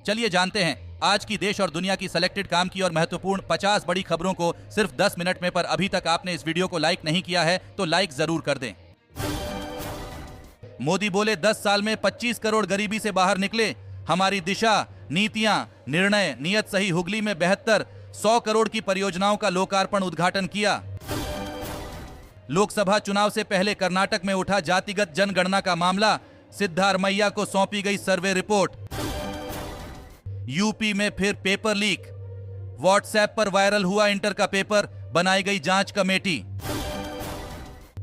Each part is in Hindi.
चलिए जानते हैं आज की देश और दुनिया की सिलेक्टेड काम की और महत्वपूर्ण 50 बड़ी खबरों को सिर्फ 10 मिनट में। पर अभी तक आपने इस वीडियो को लाइक नहीं किया है तो लाइक जरूर कर दें। मोदी बोले 10 साल में 25 करोड़ गरीबी से बाहर निकले, हमारी दिशा, नीतियां, निर्णय, नियत सही। हुगली में 72 100 करोड़ की परियोजनाओं का लोकार्पण उद्घाटन किया। लोकसभा चुनाव से पहले कर्नाटक में उठा जातिगत जनगणना का मामला, सिद्धारमैया को सौंपी गई सर्वे रिपोर्ट। यूपी में फिर पेपर लीक, व्हाट्सएप पर वायरल हुआ इंटर का पेपर, बनाई गई जांच कमेटी।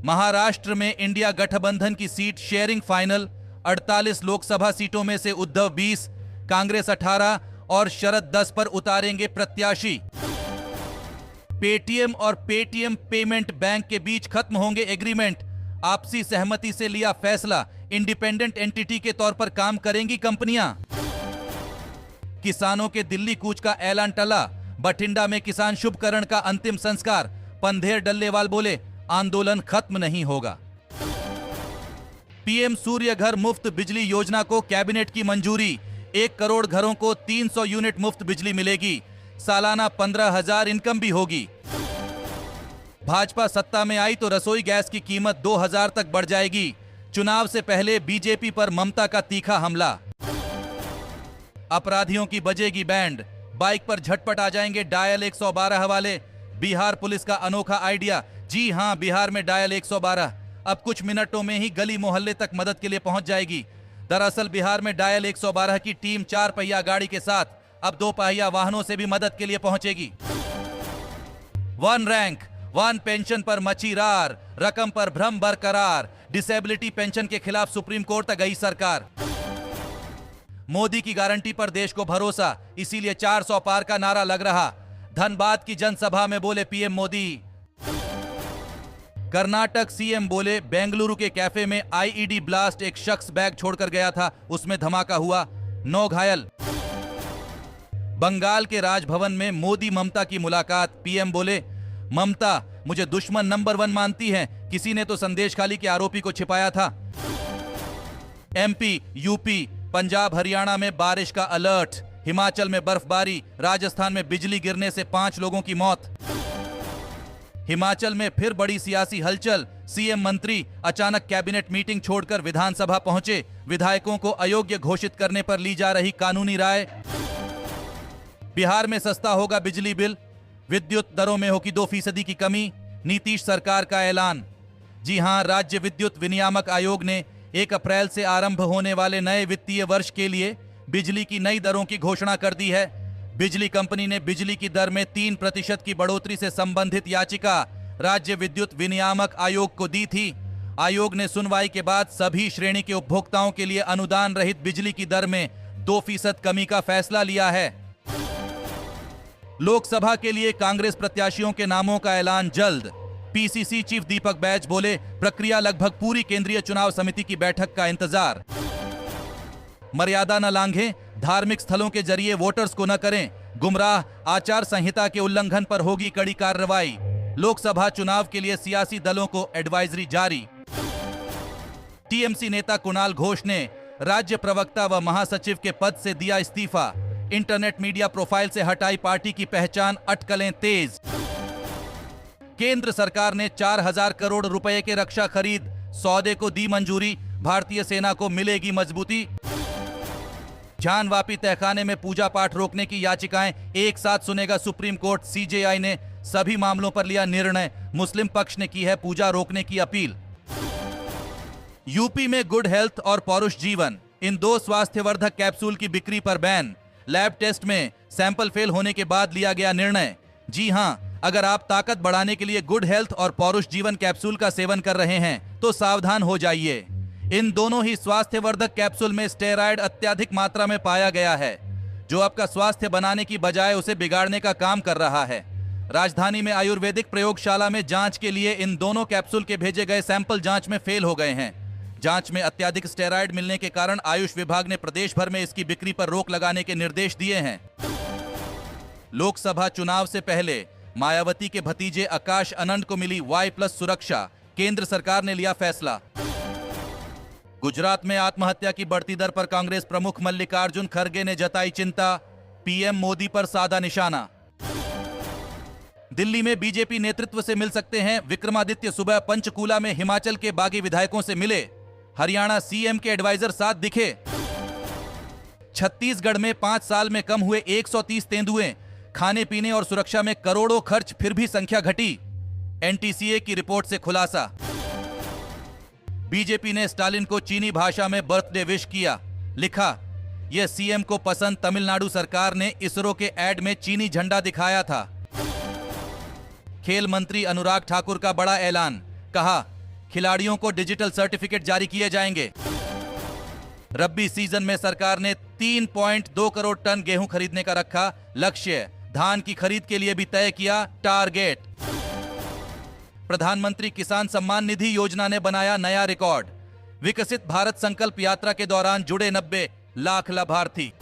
महाराष्ट्र में इंडिया गठबंधन की सीट शेयरिंग फाइनल, 48 लोकसभा सीटों में से उद्धव 20, कांग्रेस 18 और शरद 10 पर उतारेंगे प्रत्याशी। पेटीएम और पेटीएम पेमेंट बैंक के बीच खत्म होंगे एग्रीमेंट, आपसी सहमति से लिया फैसला, इंडिपेंडेंट एंटिटी के तौर पर काम करेंगी कंपनियां। किसानों के दिल्ली कूच का ऐलान टला, बठिंडा में किसान शुभकरण का अंतिम संस्कार, पंधेर डल्लेवाल बोले आंदोलन खत्म नहीं होगा। पीएम सूर्य घर मुफ्त बिजली योजना को कैबिनेट की मंजूरी, 1 करोड़ घरों को 300 यूनिट मुफ्त बिजली मिलेगी, सालाना 15,000 इनकम भी होगी। भाजपा सत्ता में आई तो रसोई गैस की कीमत 2,000 तक बढ़ जाएगी, चुनाव से पहले बीजेपी पर ममता का तीखा हमला। अपराधियों की बजेगी बैंड, बाइक पर झटपट आ जाएंगे डायल 112 वाले, बिहार पुलिस का अनोखा आइडिया। जी हां, बिहार में डायल 112 अब कुछ मिनटों में ही गली मोहल्ले तक मदद के लिए पहुंच जाएगी। दरअसल बिहार में डायल 112 की टीम 4 पहिया गाड़ी के साथ अब 2 पहिया वाहनों से भी मदद के लिए पहुंचेगी। 1 रैंक 1 पेंशन पर मची रार, रकम पर भ्रम बरकरार, डिसेबिलिटी पेंशन के खिलाफ सुप्रीम कोर्ट तक गई सरकार। मोदी की गारंटी पर देश को भरोसा, इसीलिए 400 पार का नारा लग रहा। धनबाद की जनसभा में बोले पीएम मोदी। कर्नाटक सीएम बोले बेंगलुरु के कैफे में आईईडी ब्लास्ट, एक शख्स बैग छोड़कर गया था, उसमें धमाका हुआ, 9 घायल। बंगाल के राजभवन में मोदी ममता की मुलाकात, पीएम बोले ममता मुझे दुश्मन नंबर 1 मानती हैं, किसी ने तो संदेश खाली के आरोपी को छिपाया था। एमपी, यूपी, पंजाब, हरियाणा में बारिश का अलर्ट, हिमाचल में बर्फबारी, राजस्थान में बिजली गिरने से 5 लोगों की मौत। हिमाचल में फिर बड़ी सियासी हलचल, सीएम मंत्री अचानक कैबिनेट मीटिंग छोड़कर विधानसभा पहुंचे, विधायकों को अयोग्य घोषित करने पर ली जा रही कानूनी राय। बिहार में सस्ता होगा बिजली बिल, विद्युत दरों में होगी 2% की कमी, नीतीश सरकार का ऐलान। जी हां, राज्य विद्युत विनियामक आयोग ने 1 अप्रैल से आरंभ होने वाले नए वित्तीय वर्ष के लिए बिजली की नई दरों की घोषणा कर दी है। बिजली कंपनी ने बिजली की दर में 3% की बढ़ोतरी से संबंधित याचिका राज्य विद्युत विनियामक आयोग को दी थी। आयोग ने सुनवाई के बाद सभी श्रेणी के उपभोक्ताओं के लिए अनुदान रहित बिजली की दर में 2% कमी का फैसला लिया है। लोकसभा के लिए कांग्रेस प्रत्याशियों के नामों का ऐलान जल्द, पीसीसी चीफ दीपक बैज बोले प्रक्रिया लगभग पूरी, केंद्रीय चुनाव समिति की बैठक का इंतजार। मर्यादा न लांघें, धार्मिक स्थलों के जरिए वोटर्स को न करें गुमराह, आचार संहिता के उल्लंघन पर होगी कड़ी कार्रवाई। लोकसभा चुनाव के लिए सियासी दलों को एडवाइजरी जारी। टीएमसी नेता कुणाल घोष ने राज्य प्रवक्ता व महासचिव के पद से दिया इस्तीफा, इंटरनेट मीडिया प्रोफाइल से हटाई पार्टी की पहचान, अटकलें तेज। केंद्र सरकार ने 4,000 करोड़ रुपए के रक्षा खरीद सौदे को दी मंजूरी, भारतीय सेना को मिलेगी मजबूती। जानवापी तहखाने में पूजा पाठ रोकने की याचिकाएं एक साथ सुनेगा सुप्रीम कोर्ट, सीजेआई ने सभी मामलों पर लिया निर्णय, मुस्लिम पक्ष ने की है पूजा रोकने की अपील। यूपी में गुड हेल्थ और पौरुष जीवन, इन 2 स्वास्थ्यवर्धक कैप्सूल की बिक्री पर बैन, लैब टेस्ट में सैंपल फेल होने के बाद लिया गया निर्णय। जी हां, अगर आप ताकत बढ़ाने के लिए गुड हेल्थ और पौरुष जीवन कैप्सूल का सेवन कर रहे हैं तो सावधान हो जाइए। इन दोनों ही स्वास्थ्यवर्धक कैप्सूल में स्टेरॉयड अत्यधिक मात्रा में पाया गया है, जो आपका स्वास्थ्य बनाने की बजाय उसे बिगाड़ने का काम कर रहा है। राजधानी में आयुर्वेदिक प्रयोगशाला में जांच के लिए इन दोनों कैप्सूल के भेजे गए सैंपल जांच में फेल हो गए हैं। जांच में अत्यधिक स्टेरॉयड मिलने के कारण आयुष विभाग ने प्रदेश भर में इसकी बिक्री पर रोक लगाने के निर्देश दिए हैं। लोकसभा चुनाव से पहले मायावती के भतीजे आकाश आनंद को मिली Y+ सुरक्षा, केंद्र सरकार ने लिया फैसला। गुजरात में आत्महत्या की बढ़ती दर पर कांग्रेस प्रमुख मल्लिकार्जुन खड़गे ने जताई चिंता, पीएम मोदी पर साधा निशाना। दिल्ली में बीजेपी नेतृत्व से मिल सकते हैं विक्रमादित्य, सुबह पंचकूला में हिमाचल के बागी विधायकों से मिले, हरियाणा सीएम के एडवाइजर साथ दिखे। छत्तीसगढ़ में 5 साल में कम हुए 130 तेंदुए, खाने पीने और सुरक्षा में करोड़ों खर्च, फिर भी संख्या घटी, एनटीसीए की रिपोर्ट से खुलासा। बीजेपी ने स्टालिन को चीनी भाषा में बर्थडे विश किया, लिखा यह सीएम को पसंद, तमिलनाडु सरकार ने इसरो के एड में चीनी झंडा दिखाया था। खेल मंत्री अनुराग ठाकुर का बड़ा ऐलान, कहा खिलाड़ियों को डिजिटल सर्टिफिकेट जारी किए जाएंगे। रब्बी सीजन में सरकार ने 3.2 करोड़ टन गेहूं खरीदने का रखा लक्ष्य, धान की खरीद के लिए भी तय किया टारगेट। प्रधानमंत्री किसान सम्मान निधि योजना ने बनाया नया रिकॉर्ड, विकसित भारत संकल्प यात्रा के दौरान जुड़े 90 लाख लाभार्थी।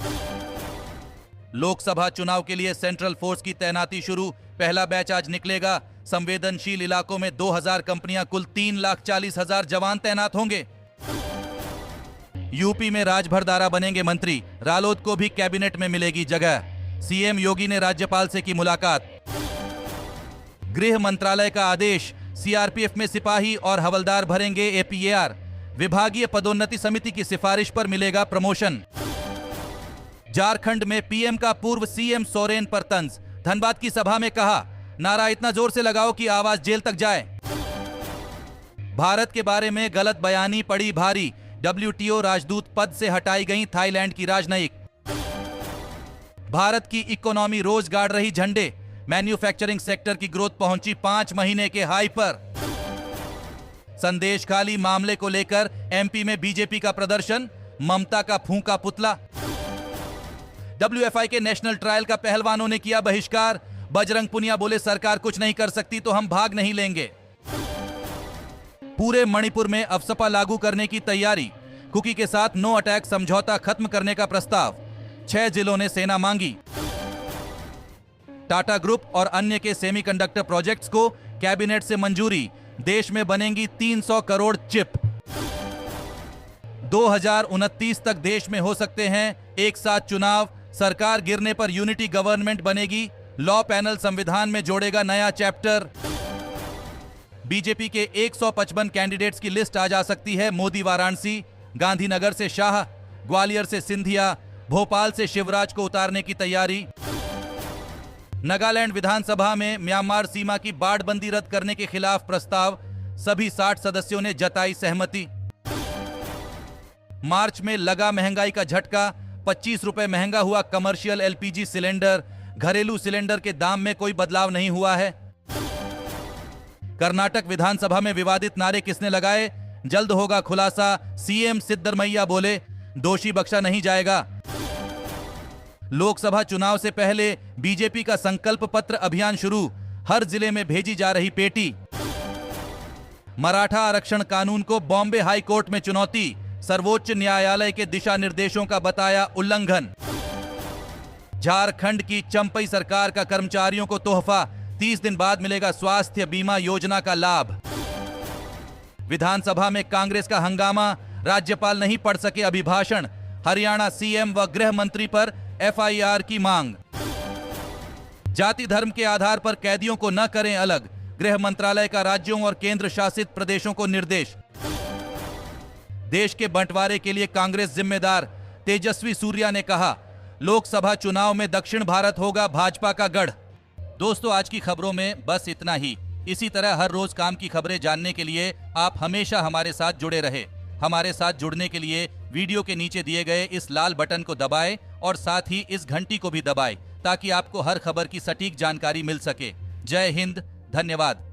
लोकसभा चुनाव के लिए सेंट्रल फोर्स की तैनाती शुरू, पहला बैच आज निकलेगा। संवेदनशील इलाकों में 2000 कंपनियां, कुल 3,40,000 जवान तैनात होंगे। यूपी में राजभरदारा बनेंगे मंत्री, रालोद को भी कैबिनेट में मिलेगी जगह। सीएम योगी ने राज्यपाल से की मुलाकात। गृह मंत्रालय का आदेश, सीआरपीएफ में सिपाही और हवलदार भरेंगे एपीएआर, विभागीय पदोन्नति समिति की सिफारिश पर मिलेगा प्रमोशन। झारखंड में पीएम का पूर्व सीएम सोरेन पर तंज, धनबाद की सभा में कहा नारा इतना जोर से लगाओ कि आवाज जेल तक जाए। भारत के बारे में गलत बयानी पड़ी भारी, डब्ल्यूटीओ राजदूत पद से हटाई गई थाईलैंड की राजनयिक। भारत की इकोनॉमी रोज गाड़ रही झंडे, मैन्युफैक्चरिंग सेक्टर की ग्रोथ पहुंची 5 महीने के हाई पर। संदेश खाली मामले को लेकर एमपी में बीजेपी का प्रदर्शन, ममता का फूंका पुतला। डब्ल्यूएफआई के नेशनल ट्रायल का पहलवानों ने किया बहिष्कार, बजरंग पुनिया बोले सरकार कुछ नहीं कर सकती तो हम भाग नहीं लेंगे। पूरे मणिपुर में अफसपा लागू करने की तैयारी, कुकी के साथ नो अटैक समझौता खत्म करने का प्रस्ताव, 6 जिलों ने सेना मांगी। टाटा ग्रुप और अन्य के सेमीकंडक्टर प्रोजेक्ट्स को कैबिनेट से मंजूरी, देश में बनेंगी 300 करोड़ चिप। 2029 तक देश में हो सकते हैं एक साथ चुनाव, सरकार गिरने पर यूनिटी गवर्नमेंट बनेगी, लॉ पैनल संविधान में जोड़ेगा नया चैप्टर। बीजेपी के 155 कैंडिडेट्स की लिस्ट आ जा सकती है, मोदी वाराणसी, गांधीनगर से शाह, ग्वालियर से सिंधिया, भोपाल से शिवराज को उतारने की तैयारी। नागालैंड विधानसभा में म्यांमार सीमा की बाड़बंदी रद्द करने के खिलाफ प्रस्ताव, सभी 60 सदस्यों ने जताई सहमति। मार्च में लगा महंगाई का झटका, 25 रुपए महंगा हुआ कमर्शियल एलपीजी सिलेंडर, घरेलू सिलेंडर के दाम में कोई बदलाव नहीं हुआ है। कर्नाटक विधानसभा में विवादित नारे किसने लगाए, जल्द होगा खुलासा, सीएम सिद्धरमैया बोले दोषी बख्शा नहीं जाएगा। लोकसभा चुनाव से पहले बीजेपी का संकल्प पत्र अभियान शुरू, हर जिले में भेजी जा रही पेटी। मराठा आरक्षण कानून को बॉम्बे हाई कोर्ट में चुनौती, सर्वोच्च न्यायालय के दिशा निर्देशों का बताया उल्लंघन। झारखंड की चंपई सरकार का कर्मचारियों को तोहफा, 30 दिन बाद मिलेगा स्वास्थ्य बीमा योजना का लाभ। विधानसभा में कांग्रेस का हंगामा, राज्यपाल नहीं पढ़ सके अभिभाषण, हरियाणा सीएम व गृह मंत्री पर एफआईआर की मांग। जाति धर्म के आधार पर कैदियों को न करें अलग, गृह मंत्रालय का राज्यों और केंद्र शासित प्रदेशों को निर्देश। देश के बंटवारे के लिए कांग्रेस जिम्मेदार, तेजस्वी सूर्या ने कहा लोकसभा चुनाव में दक्षिण भारत होगा भाजपा का गढ़। दोस्तों, आज की खबरों में बस इतना ही। इसी तरह हर रोज काम की खबरें जानने के लिए आप हमेशा हमारे साथ जुड़े रहे। हमारे साथ जुड़ने के लिए वीडियो के नीचे दिए गए इस लाल बटन को दबाएं और साथ ही इस घंटी को भी दबाएं ताकि आपको हर खबर की सटीक जानकारी मिल सके। जय हिंद, धन्यवाद।